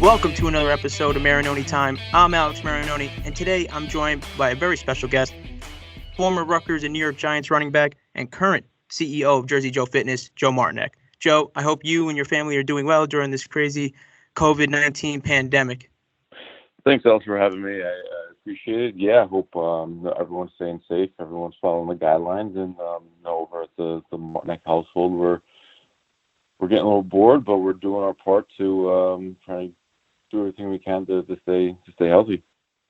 Welcome to another episode of Marinoni Time. I'm Alex Marinoni, and today I'm joined by a very special guest, former Rutgers and New York Giants running back and current CEO of Jersey Joe Fitness, Joe Martinek. Joe, I hope you and your family are doing well during this crazy COVID-19 pandemic. Thanks, Alex, for having me. I appreciate it. Yeah, I hope everyone's staying safe, everyone's following the guidelines, and over at the Martinek household, we're getting a little bored, but we're doing our part to try to do everything we can to stay healthy.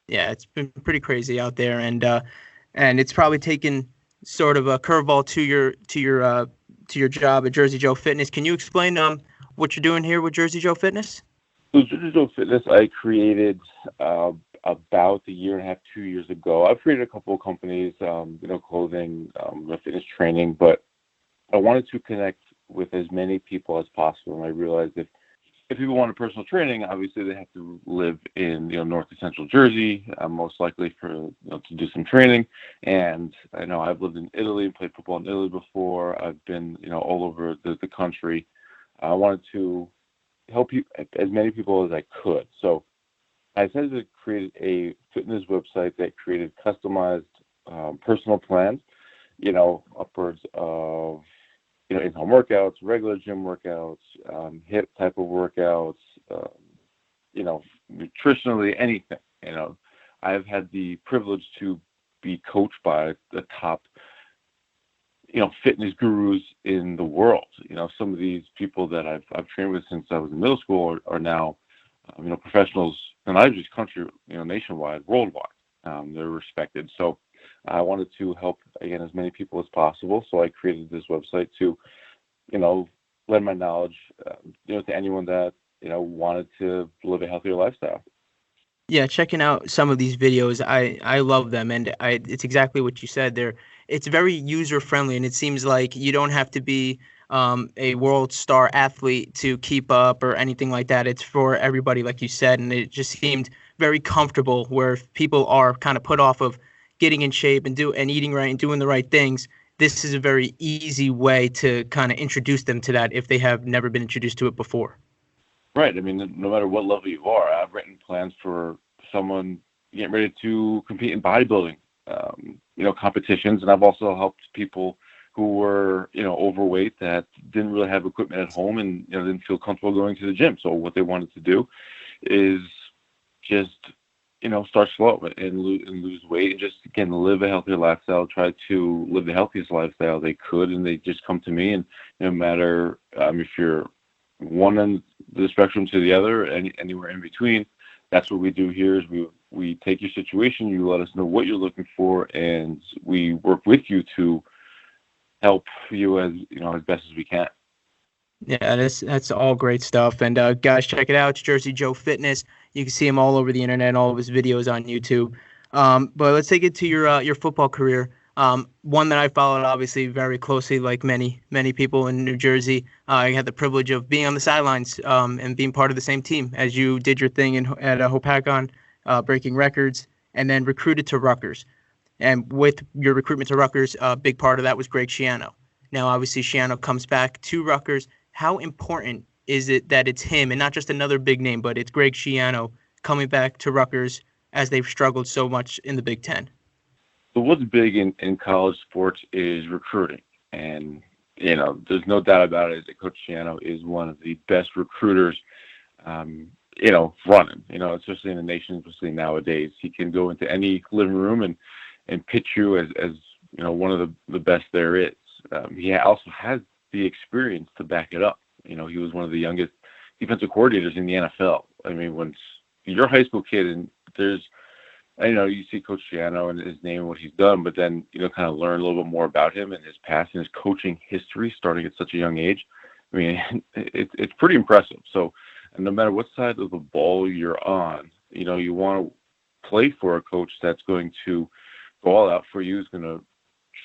Yeah, it's been pretty crazy out there, and it's probably taken sort of a curveball to your job at Jersey Joe Fitness. Can you explain what you're doing here with Jersey Joe Fitness? So Jersey Joe Fitness, I created about a year and a half, 2 years ago. I've created a couple of companies, clothing, fitness training, but I wanted to connect with as many people as possible. And I realized if people wanted personal training, obviously they have to live in north to central Jersey, most likely to do some training. And I know I've lived in Italy and played football in Italy before. I've been all over the country. I wanted to help as many people as I could. So I decided to create a fitness website that created customized personal plans, upwards of in-home workouts, regular gym workouts, HIIT type of workouts, nutritionally, anything. I've had the privilege to be coached by the top, fitness gurus in the world. Some of these people that I've trained with since I was in middle school are now, professionals in not just country, nationwide, worldwide. They're respected. So I wanted to help, again, as many people as possible. So I created this website to, lend my knowledge, to anyone that, wanted to live a healthier lifestyle. Yeah, checking out some of these videos, I love them, and it's exactly what you said there. It's very user friendly, and it seems like you don't have to be a world star athlete to keep up or anything like that. It's for everybody, like you said, and it just seemed very comfortable where people are kind of put off of getting in shape and eating right and doing the right things. This is a very easy way to kind of introduce them to that if they have never been introduced to it before. Right. I mean, no matter what level you are, I've written plans for someone getting ready to compete in bodybuilding, competitions. And I've also helped people who were, overweight that didn't really have equipment at home and, didn't feel comfortable going to the gym. So what they wanted to do is just, start slow and lose weight and just, again, live a healthier lifestyle, try to live the healthiest lifestyle they could. And they just come to me, and no matter if you're one end of the spectrum to the other, anywhere in between, that's what we do here is we take your situation, you let us know what you're looking for, and we work with you to help you as best as we can. Yeah, that's all great stuff. And guys, check it out. It's Jersey Joe Fitness. You can see him all over the internet, all of his videos on YouTube. But let's take it to your football career. One that I followed obviously very closely, like many people in New Jersey. I had the privilege of being on the sidelines and being part of the same team as you did your thing at Hopakon, breaking records, and then recruited to Rutgers. And with your recruitment to Rutgers, a big part of that was Greg Schiano. Now, obviously, Schiano comes back to Rutgers. How important is it that it's him and not just another big name, but it's Greg Schiano coming back to Rutgers as they've struggled so much in the Big Ten? So what's big in college sports is recruiting. And, there's no doubt about it that Coach Schiano is one of the best recruiters, running, especially in the nation, especially nowadays. He can go into any living room and pitch you as one of the best there is. He also has the experience to back it up. He was one of the youngest defensive coordinators in the NFL. I mean, when you're a high school kid and you see Coach Schiano and his name and what he's done, but then, kind of learn a little bit more about him and his past and his coaching history starting at such a young age. I mean, it's pretty impressive. So no matter what side of the ball you're on, you want to play for a coach that's going to go all out for you, who's going to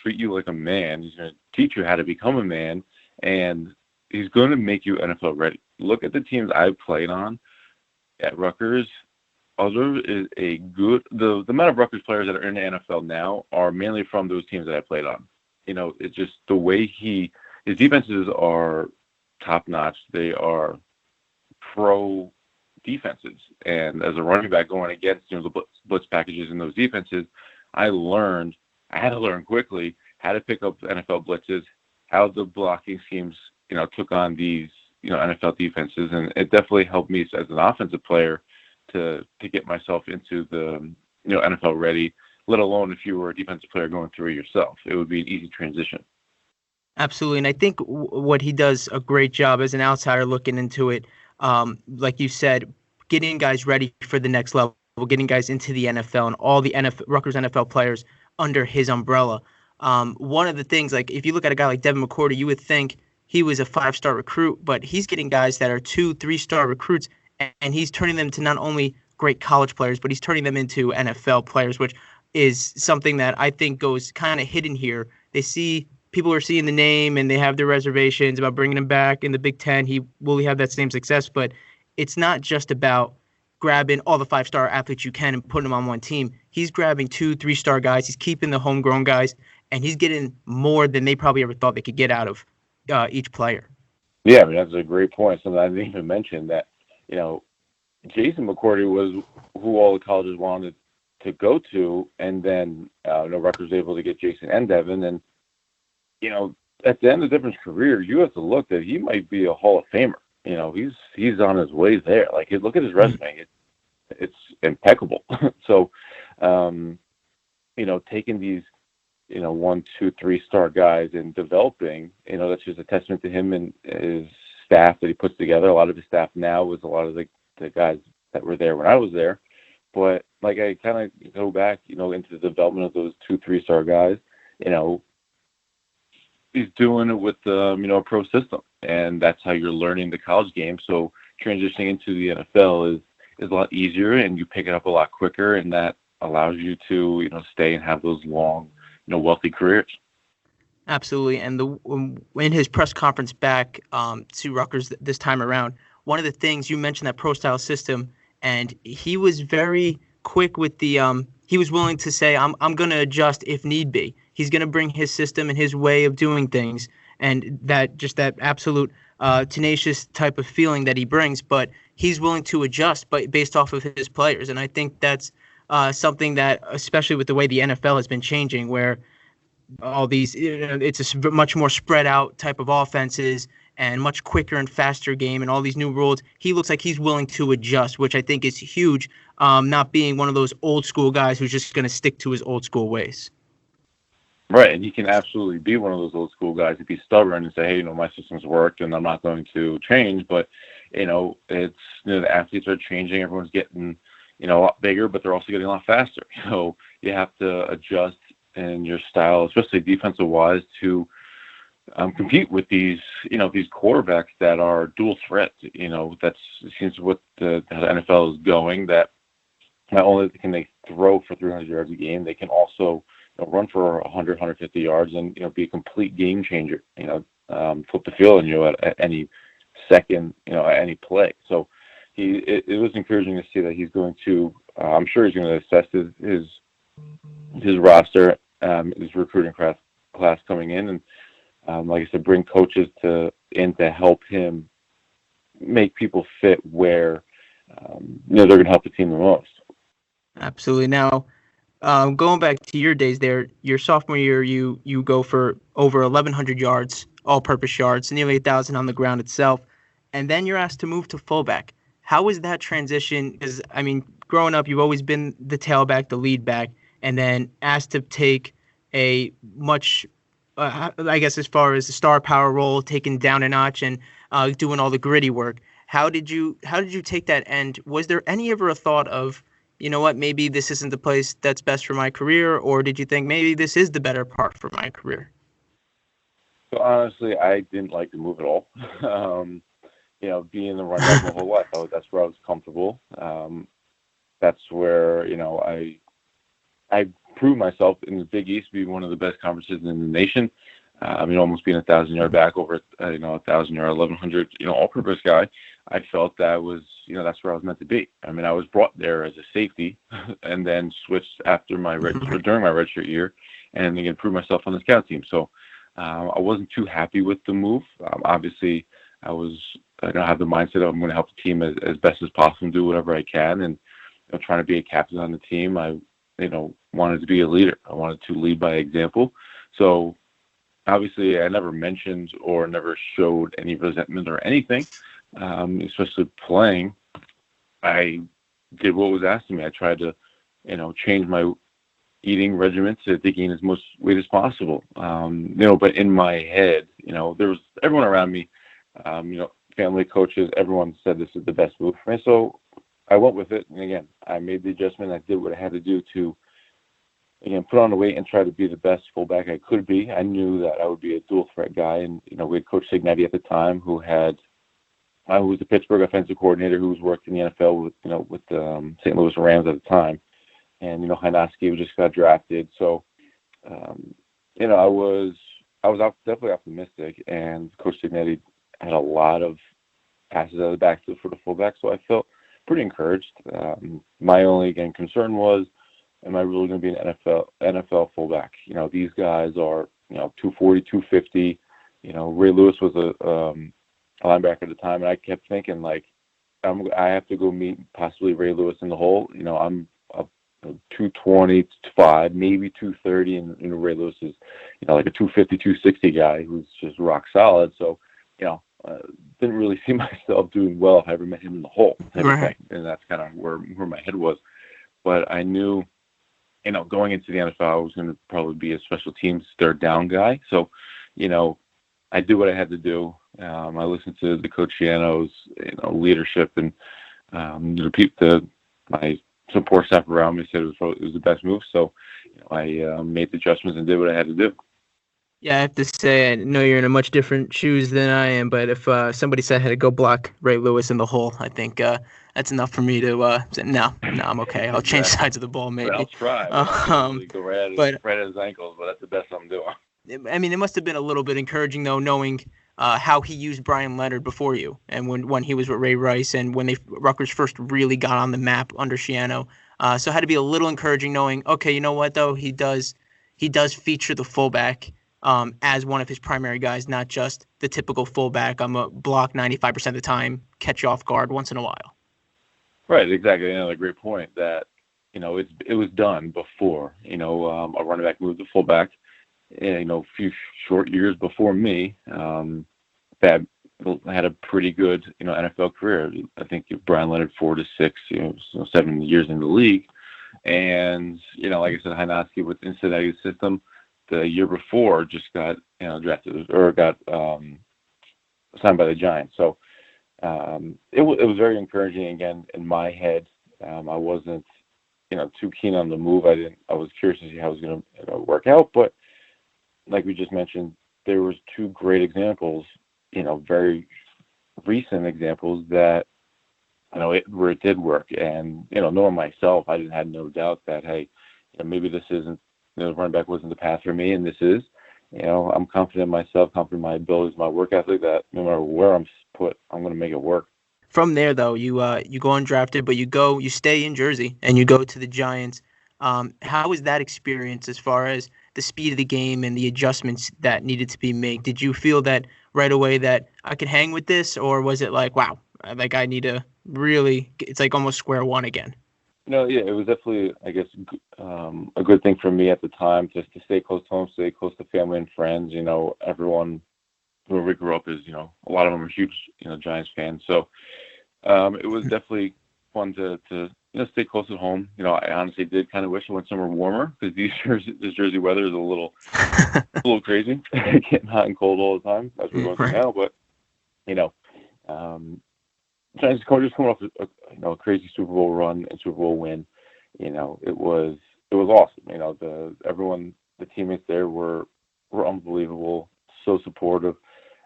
treat you like a man. He's going to teach you how to become a man, and he's going to make you NFL ready. Look at the teams I've played on at Rutgers. Other is a good the amount of Rutgers players that are in the NFL now are mainly from those teams that I played on. It's just the way his defenses are top notch. They are pro defenses. And as a running back going against the blitz packages in those defenses, I had to learn quickly how to pick up NFL blitzes, how the blocking schemes took on these NFL defenses, and it definitely helped me as an offensive player to get myself into the NFL ready. Let alone if you were a defensive player going through it yourself, it would be an easy transition. Absolutely. And I think what he does a great job as an outsider looking into it, like you said, getting guys ready for the next level, getting guys into the NFL and all the Rutgers NFL players under his umbrella. One of the things, like if you look at a guy like Devin McCourty, you would think he was a 5-star recruit, but he's getting guys that are 2-3-star recruits, and he's turning them to not only great college players, but he's turning them into NFL players, which is something that I think goes kind of hidden here. People are seeing the name and they have their reservations about bringing him back in the Big Ten. Will he have that same success? But it's not just about grabbing all the 5-star athletes you can and putting them on one team. He's grabbing 2-3-star guys. He's keeping the homegrown guys, and he's getting more than they probably ever thought they could get out of each player. Yeah, I mean, that's a great point. Something I didn't even mention that, Jason McCourty was who all the colleges wanted to go to, and then Rutgers was able to get Jason and Devin, and at the end of Devin's career, you have to look that he might be a Hall of Famer. He's on his way there. Like, look at his resume; it's impeccable. So, taking these 1, 2, 3-star guys and developing, that's just a testament to him and his staff that he puts together. A lot of his staff now is a lot of the guys that were there when I was there. But like, I kind of go back, into the development of those 2, 3-star guys. He's doing it with a pro system, and that's how you're learning the college game. So transitioning into the NFL is a lot easier, and you pick it up a lot quicker, and that allows you to stay and have those long, wealthy careers. Absolutely. And in his press conference back to Rutgers this time around, one of the things you mentioned, that pro style system, and he was very quick with he was willing to say, I'm going to adjust if need be. He's going to bring his system and his way of doing things, and that absolute tenacious type of feeling that he brings, but he's willing to adjust based off of his players. And I think that's something that, especially with the way the NFL has been changing, where all these, it's a much more spread out type of offenses and much quicker and faster game and all these new rules, he looks like he's willing to adjust, which I think is huge, not being one of those old school guys who's just going to stick to his old school ways. Right, and he can absolutely be one of those old school guys if he's stubborn and say, hey, my system's worked and I'm not going to change. But, it's, the athletes are changing. Everyone's getting, a lot bigger, but they're also getting a lot faster. So you have to adjust in your style, especially defensive-wise, to compete with these, these quarterbacks that are dual threat. That seems what how the NFL is going, that not only can they throw for 300 yards a game, they can also run for 100, 150 yards and, be a complete game changer, flip the field on you at any second, at any play. So it was encouraging to see that he's going to, I'm sure he's going to assess his roster, his recruiting class coming in, and like I said, bring coaches in to help him make people fit where, they're going to help the team the most. Absolutely. Now, going back to your days there, your sophomore year, you go for over 1,100 yards, all-purpose yards, nearly 1,000 on the ground itself, and then you're asked to move to fullback. How was that transition? Because, growing up, you've always been the tailback, the lead back, and then asked to take a much, I guess, as far as the star power role, taken down a notch and doing all the gritty work. How did you take that? And was there ever a thought of, maybe this isn't the place that's best for my career, or did you think maybe this is the better part for my career? So honestly, I didn't like to move at all. Being the running back my whole life, that's where I was comfortable. That's where, I proved myself in the Big East to be one of the best conferences in the nation. Almost being 1,000-yard back over, 1,000-yard, 1,100, all-purpose guy. I felt that was, that's where I was meant to be. I was brought there as a safety and then switched after my during my redshirt year, and again proved myself on the scout team. So I wasn't too happy with the move. Obviously, I was have the mindset of I'm going to help the team as best as possible and do whatever I can. And trying to be a captain on the team, I wanted to be a leader. I wanted to lead by example. So obviously, I never mentioned or never showed any resentment or anything, especially playing. I did what was asked of me. I tried to, change my eating regimen to gain as much weight as possible. But in my head, there was everyone around me, family, coaches, everyone said this is the best move for me. So I went with it. And again, I made the adjustment. I did what I had to do to, again, put on the weight and try to be the best fullback I could be. I knew that I would be a dual threat guy. And, we had Coach Signetti at the time who was the Pittsburgh offensive coordinator who was working in the NFL with the St. Louis Rams at the time. And, Hynoski just got drafted. So, I was definitely optimistic, and Coach Signetti had a lot of passes out of the backfield for the fullback. So I felt pretty encouraged. My only, again, concern was, am I really going to be an NFL fullback? These guys are, 240, 250. Ray Lewis was a linebacker at the time, and I kept thinking, I have to go meet possibly Ray Lewis in the hole. I'm 225, maybe 230, and Ray Lewis is, like a 250, 260 guy who's just rock solid. So, didn't really see myself doing well if I ever met him in the hole. Right. And that's kind of where my head was. But I knew, going into the NFL, I was going to probably be a special teams third down guy. So, I did what I had to do. I listened to the Coach Schiano's, leadership, and my support staff around me said it was the best move. So, I made the adjustments and did what I had to do. Yeah, I have to say, I know you're in a much different shoes than I am, but if somebody said I had to go block Ray Lewis in the hole, I think that's enough for me to say, no, I'm okay. I'll change sides of the ball, maybe. But I'll try. Go right at his ankles, but that's the best I'm doing. I mean, it must have been a little bit encouraging, though, knowing how he used Brian Leonard before you, and when he was with Ray Rice, and when Rutgers first really got on the map under Schiano. So it had to be a little encouraging knowing, okay, you know what, though, he does feature the fullback as one of his primary guys, not just the typical fullback. I'm a block 95% of the time, catch you off guard once in a while. Right, exactly. Another great point that, it was done before, a running back moved to fullback, a few short years before me, that had a pretty good, NFL career. I think Brian Leonard 4 to 6, 7 years in the league. And, like I said, Hynoski with Cincinnati's system, the year before just got drafted or got signed by the Giants. So it was very encouraging. Again, in my head, I wasn't too keen on the move. I was curious to see how it was going to work out. But like we just mentioned, there was two great examples, very recent examples that where it did work. And knowing myself, I had no doubt that maybe this isn't. Running back wasn't the path for me, and this is. I'm confident in myself, confident in my abilities, my work ethic, that no matter where I'm put, I'm going to make it work. From there, though, you go undrafted, but you stay in Jersey, and you go to the Giants. How was that experience as far as the speed of the game and the adjustments that needed to be made? Did you feel that right away that I could hang with this, or was it like, wow, like I need to really, it's like almost square one again? Yeah, it was definitely, I guess, a good thing for me at the time just to stay close to home, stay close to family and friends. Everyone where we grew up is, a lot of them are huge, Giants fans. So it was definitely fun to stay close at home. I honestly did kind of wish it went somewhere warmer because this Jersey weather is a little crazy, getting hot and cold all the time as we're going through now. But Giants just coming off a crazy Super Bowl run and Super Bowl win. It was awesome. Everyone, the teammates there were unbelievable, so supportive.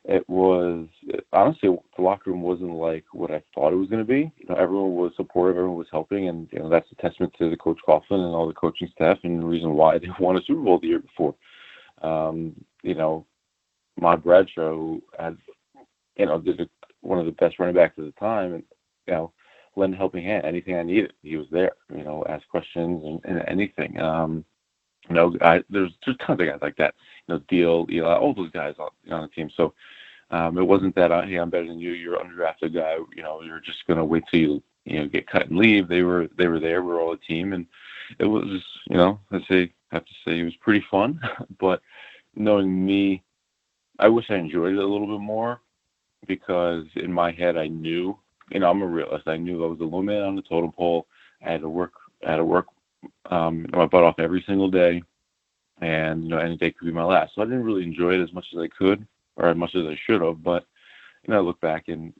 It was honestly, the locker room wasn't like what I thought it was going to be. Everyone was supportive, everyone was helping, and that's a testament to the Coach Coughlin and all the coaching staff, and the reason why they won a Super Bowl the year before. Mod Bradshaw, who had one of the best running backs at the time, and lend a helping hand. Anything I needed, he was there. Ask questions and anything. There's tons of guys like that. Deal, Eli, all those guys on the team. So It wasn't that, hey, I'm better than you. You're an undrafted guy. You're just gonna wait till you get cut and leave. They were there. We're all a team, and it was, have to say it was pretty fun. But knowing me, I wish I enjoyed it a little bit more, because in my head I knew, I'm a realist. I knew I was the low man on the totem pole. I had to work my butt off every single day, and any day could be my last. So I didn't really enjoy it as much as I could, or as much as I should have. But I look back and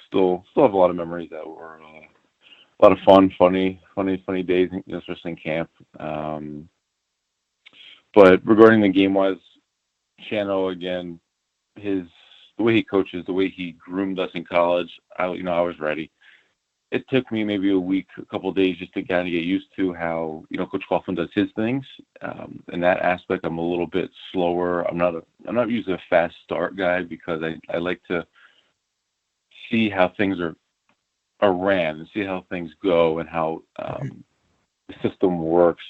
still have a lot of memories that were a lot of fun, funny days, especially in camp. But regarding the game wise, Schiano, again, the way he coaches, the way he groomed us in college, I was ready. It took me maybe a week, a couple of days, just to kind of get used to how Coach Coughlin does his things. In that aspect, I'm a little bit slower. I'm not usually a fast start guy, because I like to see how things are ran and see how things go and how the system works,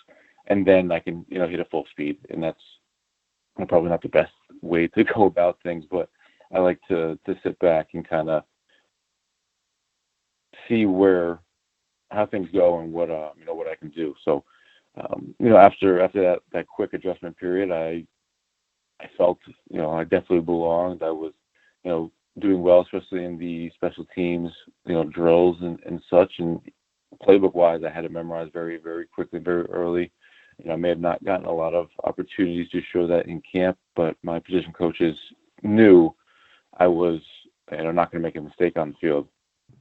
and then I can hit a full speed. And that's probably not the best way to go about things, but I like to sit back and kind of see how things go and what I can do. So after that quick adjustment period, I felt I definitely belonged. I was doing well, especially in the special teams drills and such. And playbook wise, I had to memorize very, very quickly, very early. I may have not gotten a lot of opportunities to show that in camp, but my position coaches knew I was not going to make a mistake on the field.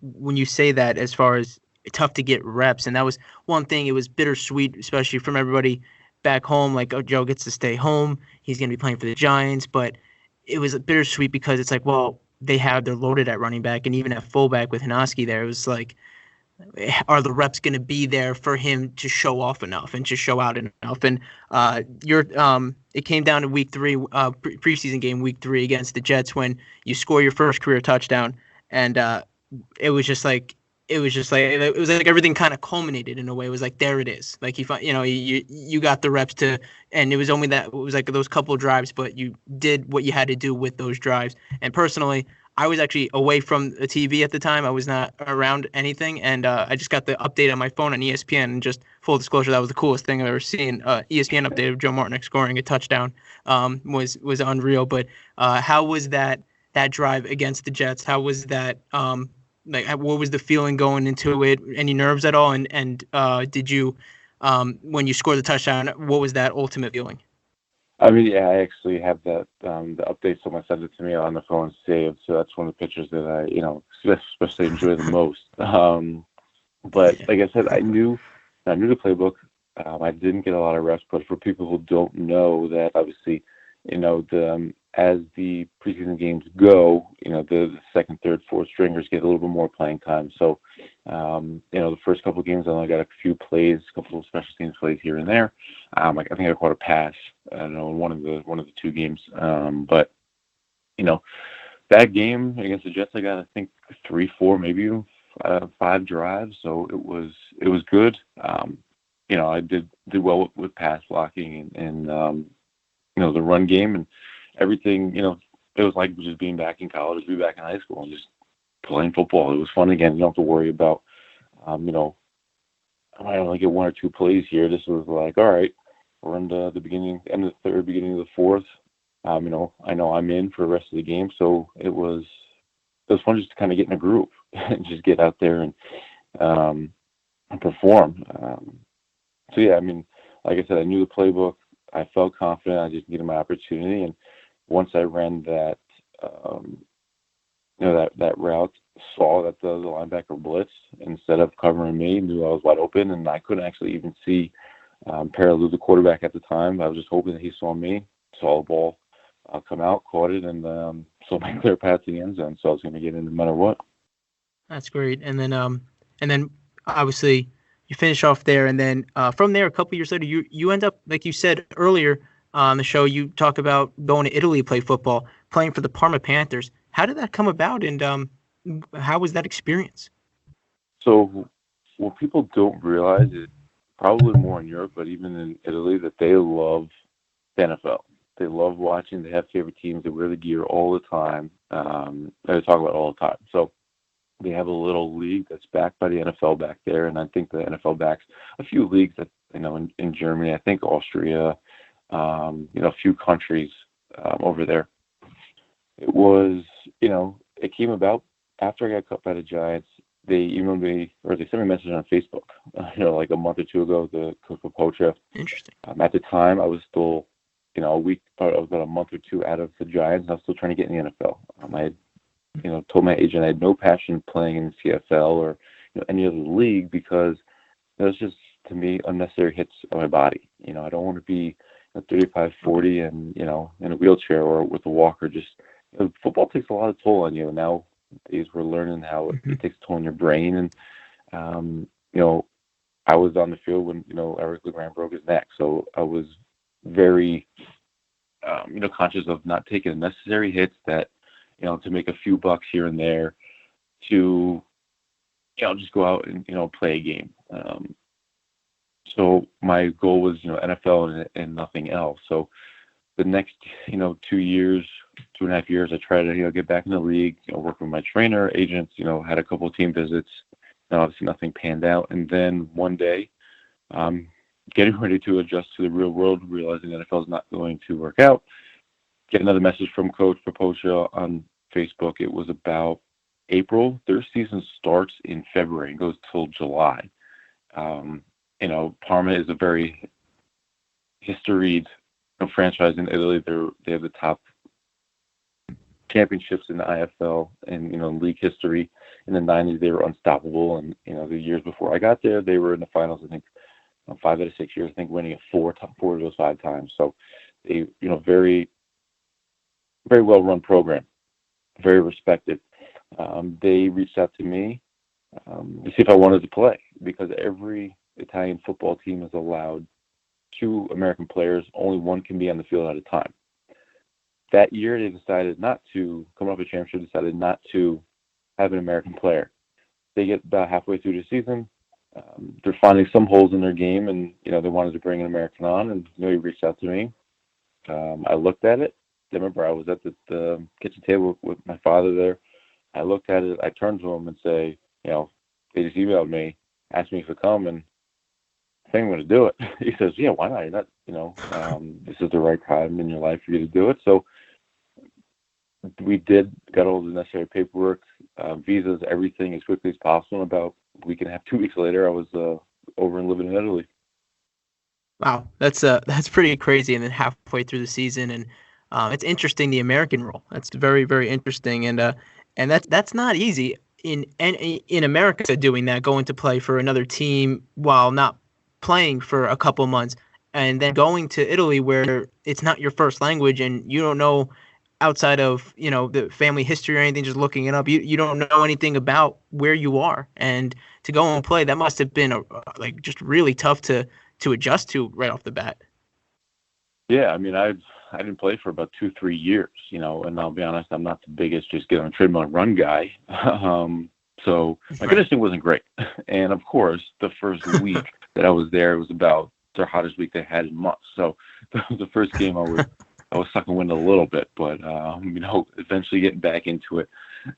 When you say that, as far as tough to get reps, and that was one thing, it was bittersweet, especially from everybody back home. Like, oh, Joe gets to stay home. He's going to be playing for the Giants. But it was bittersweet because it's like, well, they're loaded at running back, and even at fullback with Hinoski there, it was like, are the reps going to be there for him to show off enough and to show out enough? And it came down to week 3, preseason game, week 3 against the Jets, when you score your first career touchdown, and it was like everything kind of culminated in a way. It was like, there it is. Like, you got the reps to, and it was only that, it was like those couple of drives, but you did what you had to do with those drives. And personally, I was actually away from the TV at the time. I was not around anything, and I just got the update on my phone on ESPN. And just full disclosure, that was the coolest thing I've ever seen. ESPN update of Joe Martinek scoring a touchdown was unreal. But how was that drive against the Jets? How was that? What was the feeling going into it? Any nerves at all? And did you, when you scored the touchdown, what was that ultimate feeling? I mean, yeah, I actually have that the update. Someone sent it to me on the phone saved, so that's one of the pictures that I especially enjoy the most. But like I said, I knew the playbook. I didn't get a lot of reps, but for people who don't know that, obviously, as the preseason games go, the second, third, fourth stringers get a little bit more playing time. So, the first couple of games, I only got a few plays, a couple of special teams plays here and there. I think I caught a pass, in one of the 2 games. But that game against the Jets, I got, I think, 3, 4, maybe 5 drives. So it was good. I did well with pass blocking and the run game and everything. It was like just being back in college, be back in high school, and just playing football. It was fun again. You don't have to worry about, I might only get 1 or 2 plays here. This was like, all right, we're in the end of the third, beginning of the fourth. I know I'm in for the rest of the game, so it was fun just to kind of get in a groove and just get out there and perform. So yeah, I mean, like I said, I knew the playbook. I felt confident. I just needed my opportunity, and once I ran that, that route, saw that the linebacker blitzed instead of covering me, knew I was wide open, and I couldn't actually even see Paraloo, the quarterback at the time. I was just hoping that he saw me, saw the ball come out, caught it, and saw my clear path to the end zone. So I was going to get in no matter what. That's great. And then obviously you finish off there, and then from there, a couple years later, you end up, like you said earlier on the show, you talk about going to Italy to play football, playing for the Parma Panthers. How did that come about, and how was that experience? So what people don't realize is, probably more in Europe, but even in Italy, that they love the NFL. They love watching. They have favorite teams. They wear the gear all the time. that I talk about all the time. So they have a little league that's backed by the NFL back there, and I think the NFL backs a few leagues that, in Germany, I think Austria, a few countries over there. It was, it came about after I got cut by the Giants. They emailed me, or they sent me a message on Facebook, like a month or two ago, the coach of Pocha. Interesting. At the time, I was still, a week, I was about a month or two out of the Giants, and I was still trying to get in the NFL. I had, told my agent I had no passion playing in the CFL or any other league because it was just, to me, unnecessary hits on my body. I don't want to be 35, 40 and, in a wheelchair or with a walker. Just football takes a lot of toll on you. Nowadays we're learning how it takes a toll on your brain. And, I was on the field when, Eric LeGrand broke his neck. So I was very, conscious of not taking unnecessary hits that, to make a few bucks here and there to, just go out and, play a game. So my goal was, NFL and nothing else. So the next, 2.5 years, I tried to, get back in the league, work with my trainer, agents, had a couple of team visits, and obviously nothing panned out. And then one day, getting ready to adjust to the real world, realizing the NFL is not going to work out, get another message from Coach Pocha on Facebook. It was about April. Their season starts in February and goes till July. Parma is a very historied franchise in Italy. They have the top championships in the IFL and league history. In the 90s, they were unstoppable, and the years before I got there, they were in the finals. I think 5 out of 6 years. I think winning it four of those 5 times. So they very, very well run program, very respected. They reached out to me to see if I wanted to play because every Italian football team is allowed 2 American players. Only one can be on the field at a time. That year, they decided not to come up with a championship, decided not to have an American player. They get about halfway through the season. They're finding some holes in their game, and, they wanted to bring an American on, and, he reached out to me. I looked at it. I remember I was at the kitchen table with my father there. I looked at it. I turned to him and say, they just emailed me, asked me if I come, and I think I'm going to do it. He says, yeah, why not? You're not, this is the right time in your life for you to do it. So we got all the necessary paperwork, visas, everything as quickly as possible. About a week and a half, 2 weeks later, I was over and living in Italy. Wow, that's pretty crazy. And then halfway through the season, and it's interesting, the American role. That's very, very interesting, and that's not easy in America, doing that, going to play for another team while not playing for a couple months, and then going to Italy where it's not your first language and you don't know, outside of the family history or anything, just looking it up, you don't know anything about where you are, and to go and play, that must have been just really tough to adjust to right off the bat. Yeah, I mean, I didn't play for about 2-3 years, and I'll be honest, I'm not the biggest just get on a treadmill and run guy. So my conditioning wasn't great. And of course, the first week that I was there, it was about their hottest week they had in months. So the first game I was sucking wind a little bit, but eventually getting back into it.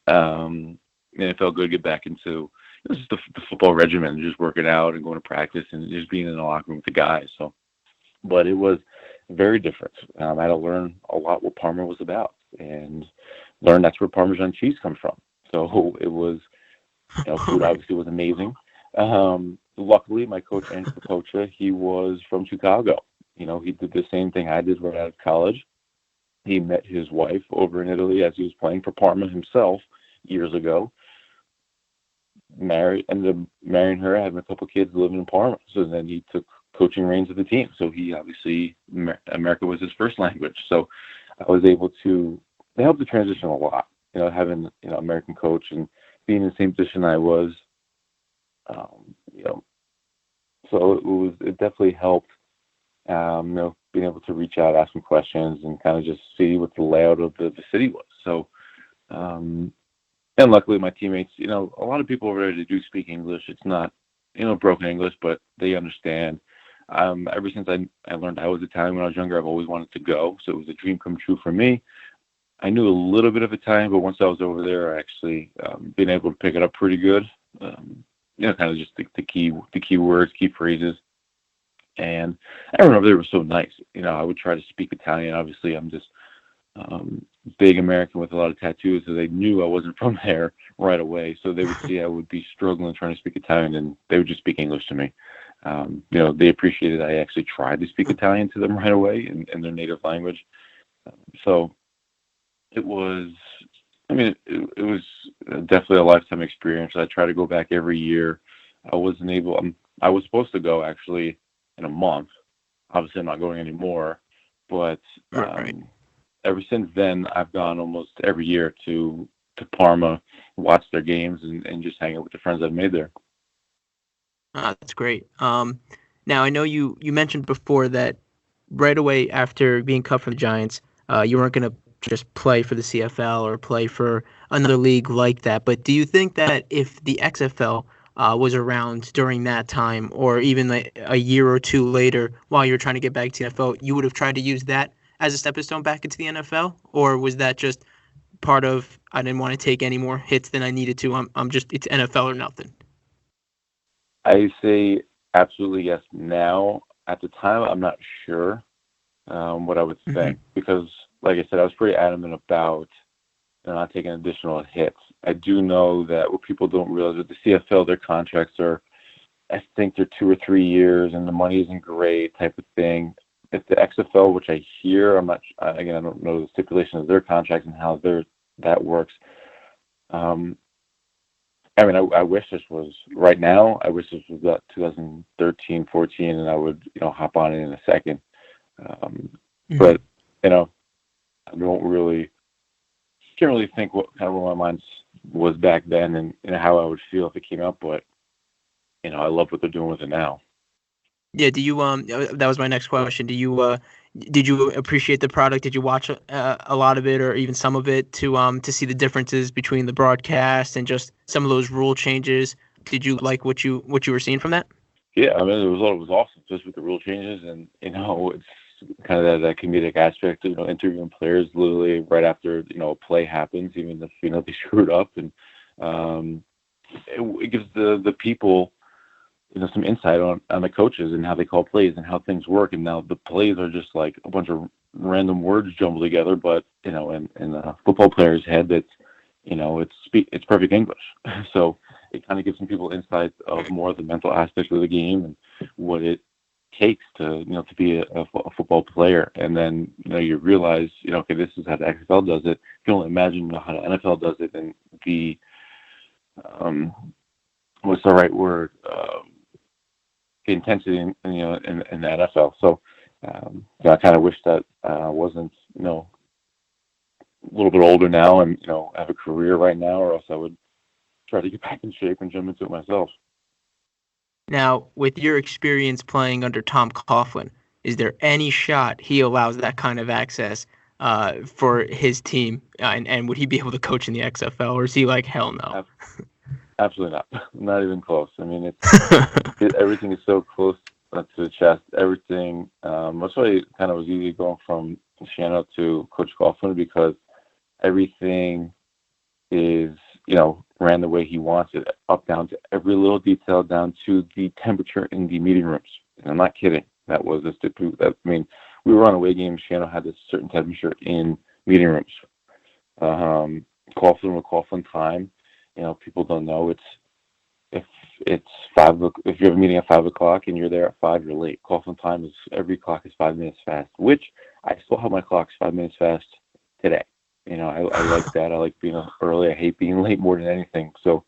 And it felt good to get back into just the football regimen, just working out and going to practice and just being in the locker room with the guys. So, but it was very different. I had to learn a lot what Parma was about and learn that's where Parmesan cheese comes from. So it was, food obviously was amazing. Luckily, my coach, Andrew Pocha, he was from Chicago. He did the same thing I did right out of college. He met his wife over in Italy as he was playing for Parma himself years ago. Ended up marrying her, having a couple kids living in Parma. So then he took coaching reins of the team. So he obviously, America was his first language. So I was able to help the transition a lot, having, American coach and being in the same position I was, so it definitely helped, being able to reach out, ask some questions, and kind of just see what the layout of the city was. So, and luckily my teammates, a lot of people over there, they do speak English. It's not, broken English, but they understand. Ever since I learned I was Italian when I was younger, I've always wanted to go. So it was a dream come true for me. I knew a little bit of Italian, but once I was over there, I actually been able to pick it up pretty good. Kind of just the key words, key phrases. And everyone over there was so nice. I would try to speak Italian. Obviously, I'm just big American with a lot of tattoos, so they knew I wasn't from there right away. So they would see I would be struggling trying to speak Italian, and they would just speak English to me. They appreciated I actually tried to speak Italian to them right away in their native language. So it was, it was definitely a lifetime experience. I try to go back every year. I wasn't able. I was supposed to go actually in a month. Obviously, I'm not going anymore. But Right. ever since then, I've gone almost every year to Parma, watch their games, and just hang out with the friends I've made there. That's great. Now I know you mentioned before that right away after being cut from the Giants, you weren't going to just play for the CFL or play for another league like that. But do you think that if the XFL was around during that time, or even like a year or two later, while you were trying to get back to the NFL, you would have tried to use that as a stepping stone back into the NFL, or was that just part of I didn't want to take any more hits than I needed to? I'm just it's NFL or nothing. I say absolutely yes now. At the time, I'm not sure what I would Mm-hmm. think because, like I said, I was pretty adamant about not taking additional hits. I do know that what people don't realize with the CFL, their contracts are, I think they're 2 or 3 years, and the money isn't great, type of thing. At the XFL, which I hear, I'm not. Again, I don't know the stipulations of their contracts and how that works. Um, I wish this was right now. I wish this was about 2013, 14, and I would, hop on it in a second. Um, Mm-hmm. but I don't really can't really think what kind of where my mind was back then and how I would feel if it came up. But I love what they're doing with it now. Yeah, do you that was my next question. Did you appreciate the product? Did you watch a lot of it or even some of it to see the differences between the broadcast and just some of those rule changes? Did you like what you were seeing from that? Yeah, it was awesome just with the rule changes and it's kind of that comedic aspect of interviewing players literally right after a play happens, even if they screwed up, and it gives the people some insight on the coaches and how they call plays and how things work. And now the plays are just like a bunch of random words jumbled together, but in a football player's head, it's perfect English. So it kind of gives some people insight of more of the mental aspects of the game and what it takes to to be a football player. And then you realize okay, this is how the XFL does it. You can only imagine how the NFL does it, and the what's the right word? The intensity in the NFL. So I kind of wish that I wasn't a little bit older now and have a career right now, or else I would try to get back in shape and jump into it myself. Now, with your experience playing under Tom Coughlin, is there any shot he allows that kind of access for his team, and would he be able to coach in the XFL, or is he like hell no? Absolutely not. Not even close. I mean, everything is so close to the chest. Everything. That's why it kind of was easy going from Schiano to Coach Coughlin, because everything is ran the way he wants it, up down to every little detail, down to the temperature in the meeting rooms. And I'm not kidding. That was a stipulation. We were on a away game. Schiano had this certain temperature in meeting rooms. Coughlin with Coughlin time. People don't know if it's 5 o'clock. If you have a meeting at 5 o'clock and you're there at 5, you're late. Coughlin time is every clock is 5 minutes fast, which I still have my clocks 5 minutes fast today. I like that. I like being early. I hate being late more than anything. So,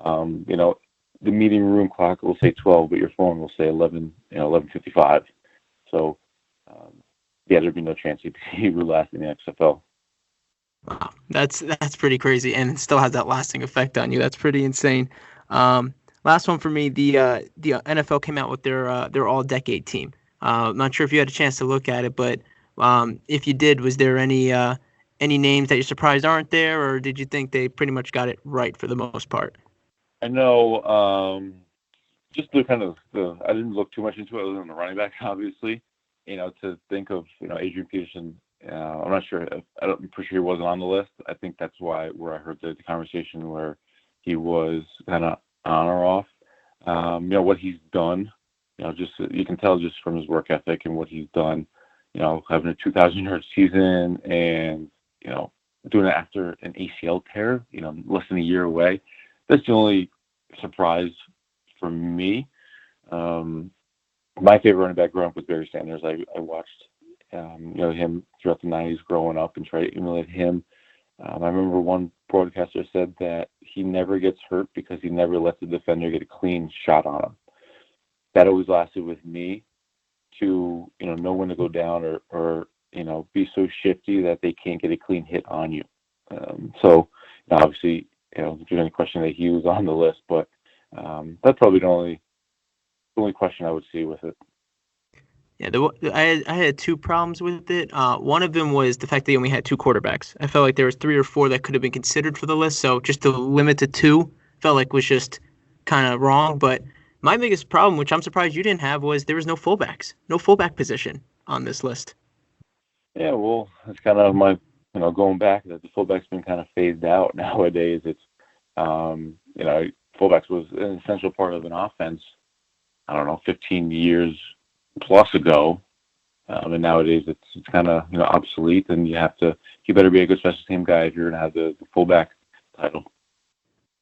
the meeting room clock will say 12, but your phone will say 11. 11:55. So, there'd be no chance he would last in the XFL. Wow, that's pretty crazy, and it still has that lasting effect on you. That's pretty insane. Last one for me. The NFL came out with their all-decade team. I'm not sure if you had a chance to look at it, but if you did, was there any names that you're surprised aren't there, or did you think they pretty much got it right for the most part? I know. Just the kind of I didn't look too much into it other than the running back, obviously. To think of Adrian Peterson I'm not sure. I'm pretty sure he wasn't on the list. I think that's where I heard the conversation where he was kind of on or off. What he's done. Just you can tell just from his work ethic and what he's done. Having a 2,000-yard season and doing it after an ACL tear. Less than a year away. That's the only surprise for me. My favorite running back growing up was Barry Sanders. I watched him throughout the 90s growing up and try to emulate him. I remember one broadcaster said that he never gets hurt because he never lets the defender get a clean shot on him. That always lasted with me to, know when to go down or be so shifty that they can't get a clean hit on you. So obviously, if there's any question that he was on the list, but that's probably the only question I would see with it. Yeah, I had two problems with it. One of them was the fact that they only had two quarterbacks. I felt like there was three or four that could have been considered for the list, so just to limit to two felt like was just kind of wrong. But my biggest problem, which I'm surprised you didn't have, was there was no fullbacks, no fullback position on this list. Yeah, well, it's kind of my, going back that the fullback's been kind of phased out nowadays. It's, fullbacks was an essential part of an offense, 15 years plus ago. And nowadays it's kind of, obsolete, and you better be a good special team guy if you're going to have the fullback title.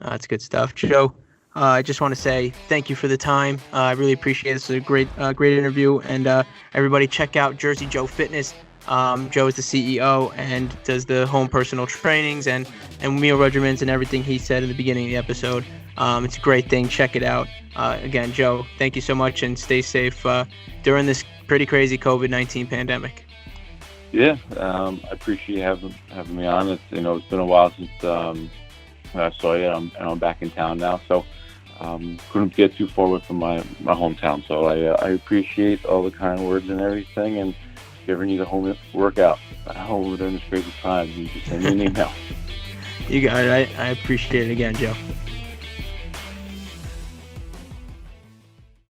That's good stuff. Joe, I just want to say thank you for the time. I really appreciate it. This was a great interview. And everybody check out Jersey Joe Fitness. Joe is the CEO and does the home personal trainings and meal regimens and everything he said in the beginning of the episode. It's a great thing. Check it out. Again, Joe, thank you so much and stay safe during this pretty crazy COVID-19 pandemic. Yeah, I appreciate having me on. It's been a while since I saw you. I'm back in town now, so couldn't get too forward from my hometown. So I appreciate all the kind words and everything. And if you ever need a home workout at home during this crazy time, you just send me an email. You got it. I appreciate it again, Joe.